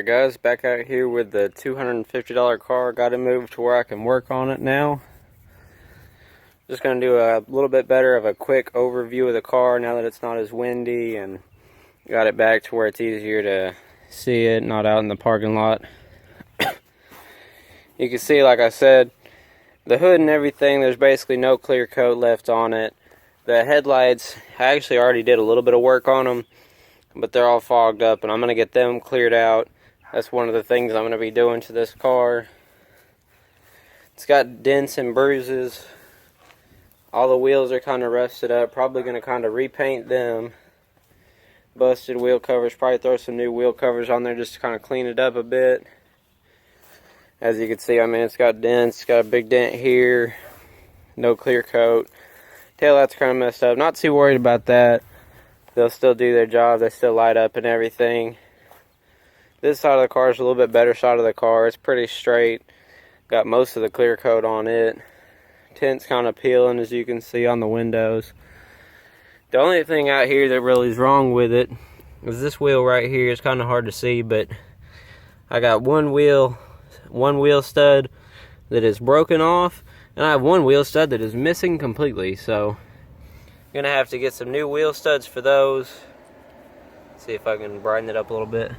Alright guys, back out here with the $250 car. Got it moved to where I can work on it now. Just going to do a little bit better of a quick overview of the car now that it's not as windy, and got it back to where it's easier to see it, not out in the parking lot. You can see, like I said, the hood and everything, there's basically no clear coat left on it. The headlights, I actually already did a little bit of work on them, but they're all fogged up, and I'm going to get them cleared out. That's one of the things I'm going to be doing to this car. It's got dents and bruises. All the wheels are kind of rusted up. Probably going to kind of repaint them. Busted wheel covers. Probably throw some new wheel covers on there just to kind of clean it up a bit. As you can see, I mean, it's got dents. It's got a big dent here. No clear coat. Taillight's kind of messed up. Not too worried about that. They'll still do their job. They still light up and everything. This side of the car is a little bit better side of the car. It's pretty straight. Got most of the clear coat on it. Tint's kind of peeling, as you can see on the windows. The only thing out here that really is wrong with it is this wheel right here. It's kind of hard to see, but I got one wheel stud that is broken off, and I have one wheel stud that is missing completely. So I'm gonna have to get some new wheel studs for those. See if I can brighten it up a little bit.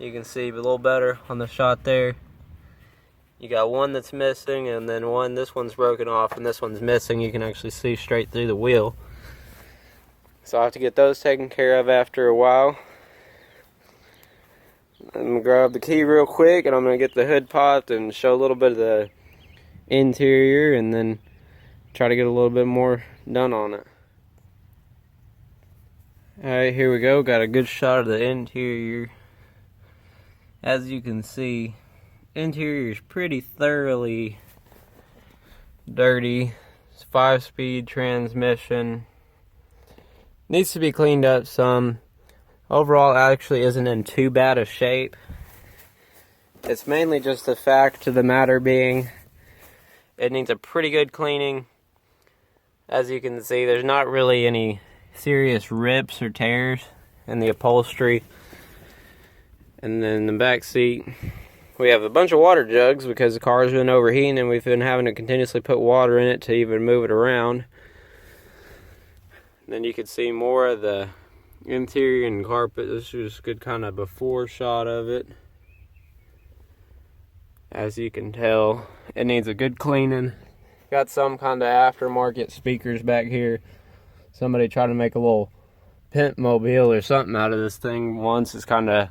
You can see a little better on the shot there. You got one that's missing, and then this one's broken off, and this one's missing. You can actually see straight through the wheel. So I have to get those taken care of after a while. I'm gonna grab the key real quick, and I'm gonna get the hood popped and show a little bit of the interior, and then try to get a little bit more done on it. Alright, here we go. Got a good shot of the interior. As you can see, interior is pretty thoroughly dirty. It's 5-speed transmission. Needs to be cleaned up some. Overall, actually isn't in too bad a shape. It's mainly just the fact of the matter being it needs a pretty good cleaning. As you can see, there's not really any serious rips or tears in the upholstery. And then the back seat, we have a bunch of water jugs because the car's been overheating and we've been having to continuously put water in it to even move it around. And then you can see more of the interior and carpet. This is a good kind of before shot of it. As you can tell, it needs a good cleaning. Got some kind of aftermarket speakers back here. Somebody tried to make a little pimp mobile or something out of this thing once. It's kind of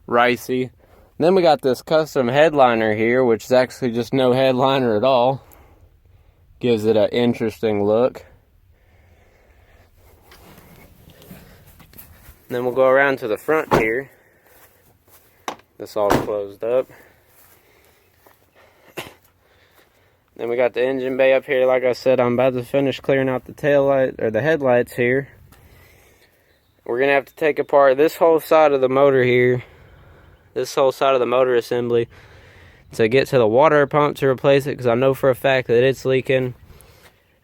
ricey. Then we got this custom headliner here, which is actually just no headliner at all. Gives it an interesting look. Then we'll go around to the front here. This all closed up. Then we got the engine bay up here. Like I said, I'm about to finish clearing out the tail light or the headlights here. We're gonna have to take apart this whole side of the motor here. This whole side of the motor assembly to get to the water pump to replace it, because I know for a fact that it's leaking.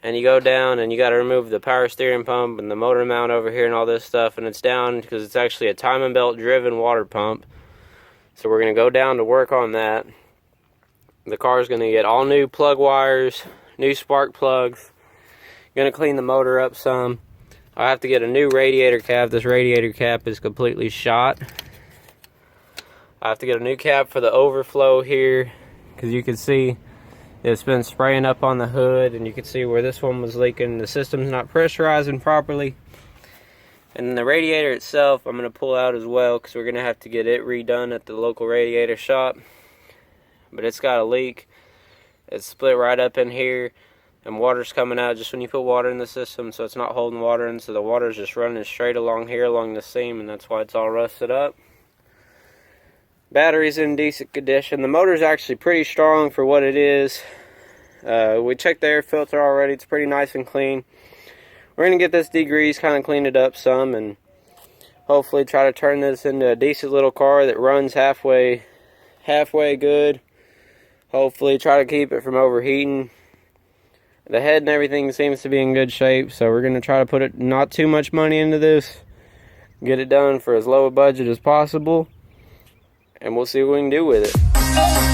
And you go down and you got to remove the power steering pump and the motor mount over here and all this stuff, and it's down because it's actually a timing belt driven water pump. So we're going to go down to work on that. The car is going to get all new plug wires, new spark plugs. Going to clean the motor up some. I have to get a new radiator cap. This radiator cap is completely shot. I have to get a new cap for the overflow here, because you can see it's been spraying up on the hood, and you can see where this one was leaking. The system's not pressurizing properly. And the radiator itself, I'm going to pull out as well, because we're going to have to get it redone at the local radiator shop. But it's got a leak. It's split right up in here, and water's coming out just when you put water in the system, so it's not holding water in, so the water's just running straight along here, along the seam, and that's why it's all rusted up. Battery's in decent condition. The motor's actually pretty strong for what it is. We checked the air filter already. It's pretty nice and clean. We're going to get this degreased, kind of clean it up some, and hopefully try to turn this into a decent little car that runs halfway good. Hopefully try to keep it from overheating. The head and everything seems to be in good shape, so we're going to try to put not too much money into this. Get it done for as low a budget as possible. and we'll see what we can do with it.